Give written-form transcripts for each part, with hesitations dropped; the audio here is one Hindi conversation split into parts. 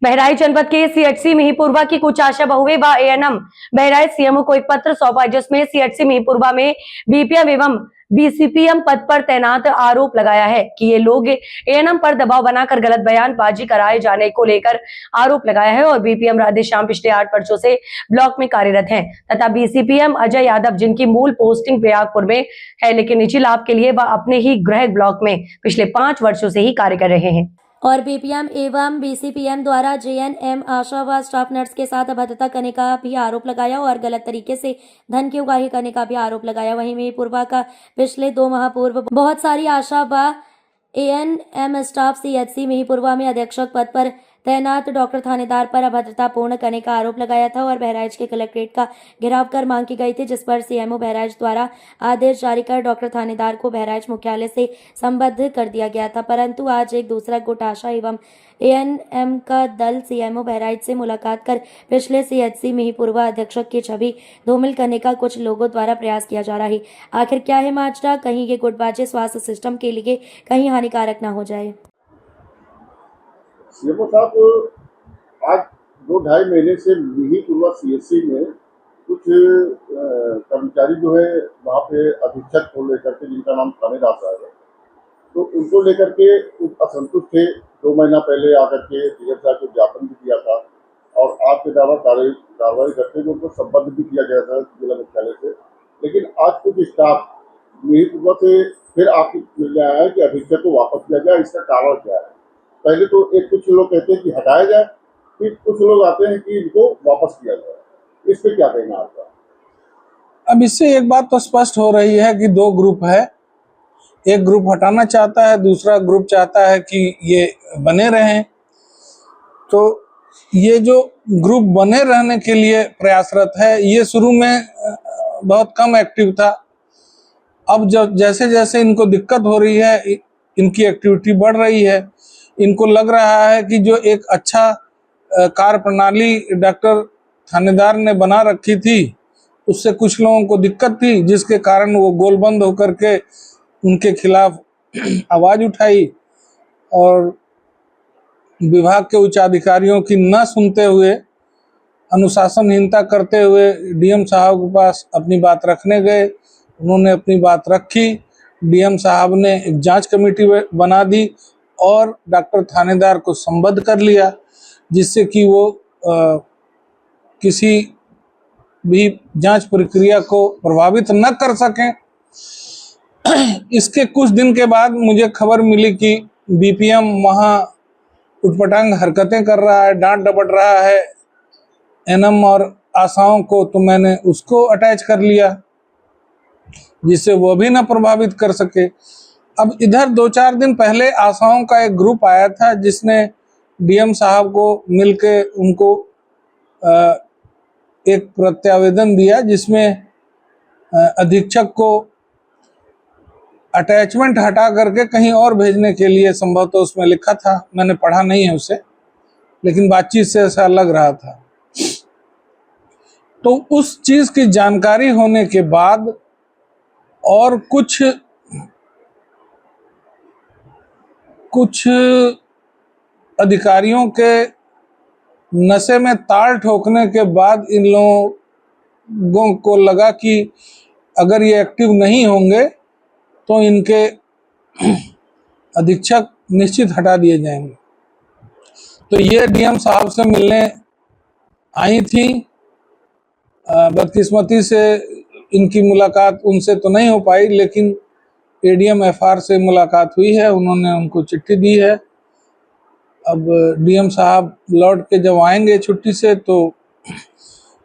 बहराइच जनपद के सीएचसी मिहींपुरवा की कुछ आशा बहुएं व एएनएम बहराइच सीएमओ को एक पत्र सौंपा, जिसमें सीएचसी मिहींपुरवा में बीपीएम एवं बीसीपीएम पद पर तैनात आरोप लगाया है कि ये लोग एएनएम पर दबाव बनाकर गलत बयानबाजी कराए जाने को लेकर आरोप लगाया है और बीपीएम राधेश्याम पिछले 8 वर्षों से ब्लॉक में कार्यरत हैं तथा बीसीपीएम अजय यादव, जिनकी मूल पोस्टिंग प्रयागपुर में है, लेकिन निजी लाभ के लिए वह अपने ही गृह ब्लॉक में पिछले 5 वर्षों से ही कार्य कर रहे हैं। और बीपीएम एवं बीसीपीएम द्वारा जेएनएम आशा व स्टाफ नर्स के साथ अभद्रता करने का भी आरोप लगाया और गलत तरीके से धन की उगाही करने का भी आरोप लगाया। वहीं मिहींपुरवा का पिछले 2 माह पूर्व बहुत सारी आशा व एएनएम स्टाफ सीएचसी मिहींपुरवा में अधीक्षक पद पर तैनात डॉक्टर थानेदार पर अभद्रता पूर्ण करने का आरोप लगाया था और बहराइच के कलेक्ट्रेट का घेराव कर मांग की गई थी, जिस पर सीएमओ बहराइच द्वारा आदेश जारी कर डॉक्टर थानेदार को बहराइच मुख्यालय से संबद्ध कर दिया गया था। परंतु आज एक दूसरा गुट आशा एवं एएनएम का दल सीएमओ बहराइच से मुलाकात कर पिछले सीएचसी मिहींपुरवा अधीक्षक की छवि धूमिल करने का कुछ लोगों द्वारा प्रयास किया जा रहा है। आखिर क्या है माजरा? कहीं ये गुटबाजी स्वास्थ्य सिस्टम के लिए कहीं हानिकारक न हो जाए। सीएमओ साहब, आज 2-2.5 महीने से मिहींपुरवा सीएचसी में कुछ कर्मचारी जो है वहाँ पे अधीक्षक को लेकर के, जिनका नाम थानेदार साहब है, तो उनको लेकर के असंतुष्ट थे। 2 महीना पहले आकर के डीएम साहब को ज्ञापन भी दिया था और आज के दौरान कार्रवाई करते हुए उनको संबद्ध भी किया गया था जिला मुख्यालय से। लेकिन आज कुछ स्टाफ मिहींपुरवा से फिर आपको मिल गया है कि अधीक्षक को वापस किया गया। इसका कारण क्या है? पहले तो कुछ लोग कहते हैं कि हटाया जाए, फिर कुछ लोग आते हैं कि इनको वापस किया जाए। इस पे क्या कहना आपका? अब इससे एक बात तो स्पष्ट हो रही है कि 2 ग्रुप है। एक ग्रुप हटाना चाहता है, दूसरा ग्रुप चाहता है कि ये बने रहें। तो ये जो ग्रुप बने रहने के लिए प्रयासरत है, ये शुरू में बहुत कम एक्टिव था। अब जब जैसे जैसे इनको दिक्कत हो रही है, इनकी एक्टिविटी बढ़ रही है। इनको लग रहा है कि जो एक अच्छा कार्य प्रणाली डॉक्टर थानेदार ने बना रखी थी, उससे कुछ लोगों को दिक्कत थी, जिसके कारण वो गोलबंद होकर के उनके खिलाफ आवाज उठाई और विभाग के उच्च अधिकारियों की न सुनते हुए, अनुशासनहीनता करते हुए डीएम साहब के पास अपनी बात रखने गए। उन्होंने अपनी बात रखी। डीएम साहब ने एक जांच कमेटी बना दी और डॉक्टर थानेदार को संबद्ध कर लिया, जिससे कि वो किसी भी जांच प्रक्रिया को प्रभावित न कर सकें। इसके कुछ दिन के बाद मुझे खबर मिली कि बीपीएम वहाँ उटपटांग हरकतें कर रहा है, डांट डपट रहा है एएनएम और आशाओं को, तो मैंने उसको अटैच कर लिया जिससे वो भी न प्रभावित कर सके। अब इधर 2-4 दिन पहले आशाओं का एक ग्रुप आया था, जिसने डीएम साहब को मिलके उनको एक प्रत्यावेदन दिया, जिसमें अधीक्षक को अटैचमेंट हटा करके कहीं और भेजने के लिए संभवतः उसमें लिखा था। मैंने पढ़ा नहीं है उसे, लेकिन बातचीत से ऐसा लग रहा था। तो उस चीज की जानकारी होने के बाद और कुछ अधिकारियों के नशे में ताल ठोकने के बाद इन लोगों को लगा कि अगर ये एक्टिव नहीं होंगे तो इनके अधीक्षक निश्चित हटा दिए जाएंगे। तो ये डीएम साहब से मिलने आई थी। बदकिस्मती से इनकी मुलाकात उनसे तो नहीं हो पाई, लेकिन एडीएम एफआर से मुलाकात हुई है। उन्होंने उनको चिट्ठी दी है। अब डीएम साहब लौट के जब आएंगे छुट्टी से, तो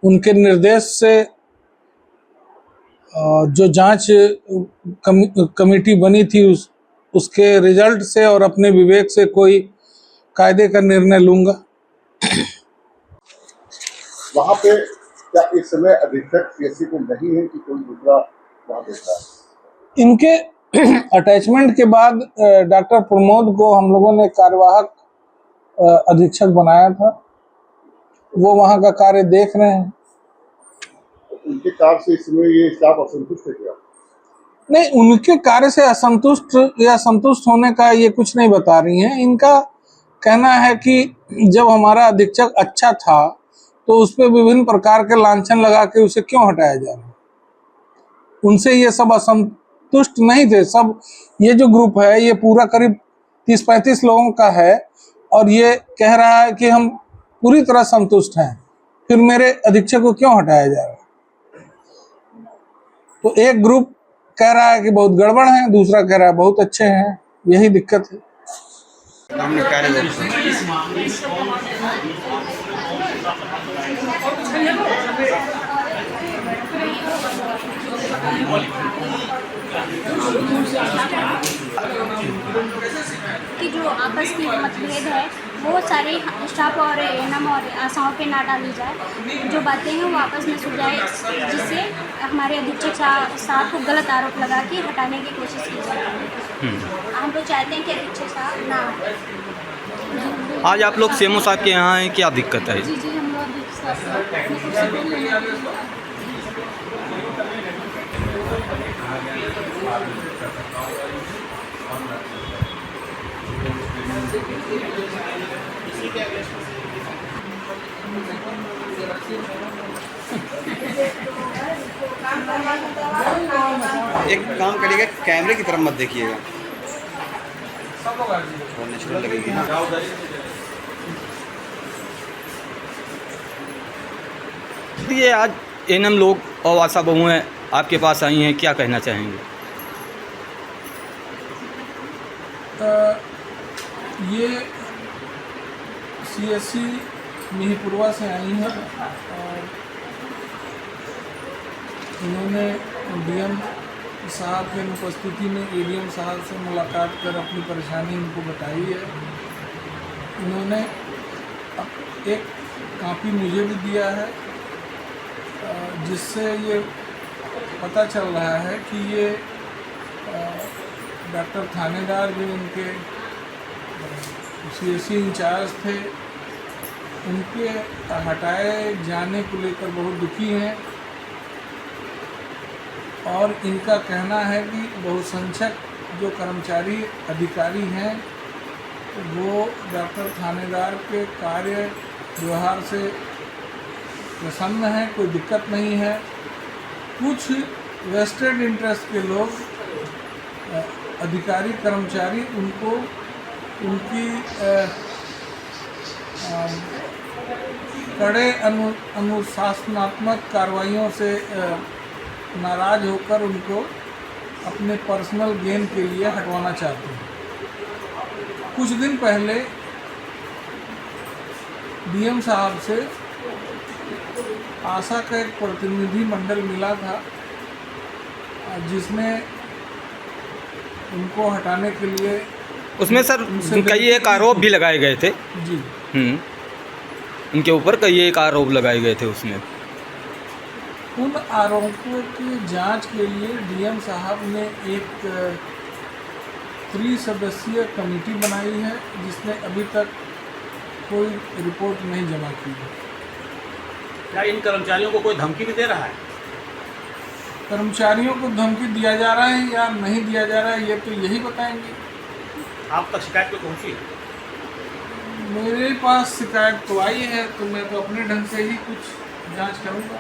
उनके निर्देश से जो जांच कमेटी बनी थी उसके रिजल्ट से और अपने विवेक से कोई कायदे का निर्णय लूंगा। वहाँ पे क्या इस समय अधीक्षक सीएचसी को नहीं है कि कोई दूसरा वहाँ देखता है? इनके अटैचमेंट के बाद डॉक्टर प्रमोद को हम लोगों ने कार्यवाहक अधीक्षक बनाया था। वो वहाँ का कार्य देख रहे हैं। उनके कार्य से इस समय ये स्टाफ असंतुष्ट है क्या? नहीं, उनके कार्य से असंतुष्ट या संतुष्ट होने का ये कुछ नहीं बता रही हैं। इनका कहना है कि जब हमारा अधीक्षक अच्छा था तो उस पर विभिन्न प्रकार के लांछन लगा के उसे क्यों हटाया जा रहा है। उनसे ये सब असंतुष्ट नहीं थे। सब ये जो ग्रुप है ये पूरा करीब 30-35 लोगों का है और ये कह रहा है कि हम पूरी तरह संतुष्ट हैं, फिर मेरे अधीक्षक को क्यों हटाया जा रहा है। तो एक ग्रुप कह रहा है कि बहुत गड़बड़ है, दूसरा कह रहा है बहुत अच्छे हैं। यही दिक्कत है। कि जो आपस की मतभेद है वो सारे स्टाफ और एएनएम और आशाओं पे ना डाली जाए। जो बातें हैं वो आपस में सुलझाए, जिससे हमारे अधीक्षक साहब को गलत आरोप लगा के हटाने की कोशिश की जाए। हम तो चाहते हैं कि अधीक्षक साहब ना हटें। आज आप लोग सीएमओ साहब के यहाँ हैं, क्या दिक्कत है? जी हम लोग अधीक्षक साहब से अपनी कुर्सी पे लेने के लिए एक काम करिएगा, कैमरे की तरफ मत देखिएगा, नेचुरल लगेगी ना। ये आज एएनएम लोग और आशा बहुएं आपके पास आई हैं, क्या कहना चाहेंगे? ये सीएससी मिहीपुरवा से आई हैं और इन्होंने डीएम साहब की उपस्थिति में एडीएम साहब से मुलाकात कर अपनी परेशानी इनको बताई है। इन्होंने एक कॉपी मुझे भी दिया है, जिससे ये पता चल रहा है कि ये डॉक्टर थानेदार जो उनके सीएससी इंचार्ज थे, उनके हटाए जाने को लेकर बहुत दुखी हैं और इनका कहना है कि बहुसंख्यक जो कर्मचारी अधिकारी हैं वो डॉक्टर थानेदार के कार्य व्यवहार से प्रसन्न हैं, कोई दिक्कत नहीं है। कुछ वेस्टेड इंटरेस्ट के लोग अधिकारी कर्मचारी उनको उनकी कड़े अनुशासनात्मक कार्रवाइयों से नाराज होकर उनको अपने पर्सनल गेन के लिए हटवाना चाहते हैं। कुछ दिन पहले डीएम साहब से आशा का एक प्रतिनिधि मंडल मिला था, जिसने उनको हटाने के लिए उसमें सर कई एक आरोप भी लगाए गए थे। जी उनके ऊपर कई एक आरोप लगाए गए थे। उसमें उन आरोपों की जांच के लिए डीएम साहब ने एक 3 सदस्यीय कमेटी बनाई है, जिसने अभी तक कोई रिपोर्ट नहीं जमा की है। क्या इन कर्मचारियों को कोई धमकी भी दे रहा है? कर्मचारियों को धमकी दिया जा रहा है या नहीं दिया जा रहा है, ये तो यही बताएंगे। आप तक शिकायत पे पहुंची? मेरे पास शिकायत तो आई है, तो मैं तो अपने ढंग से ही कुछ जांच करूंगा।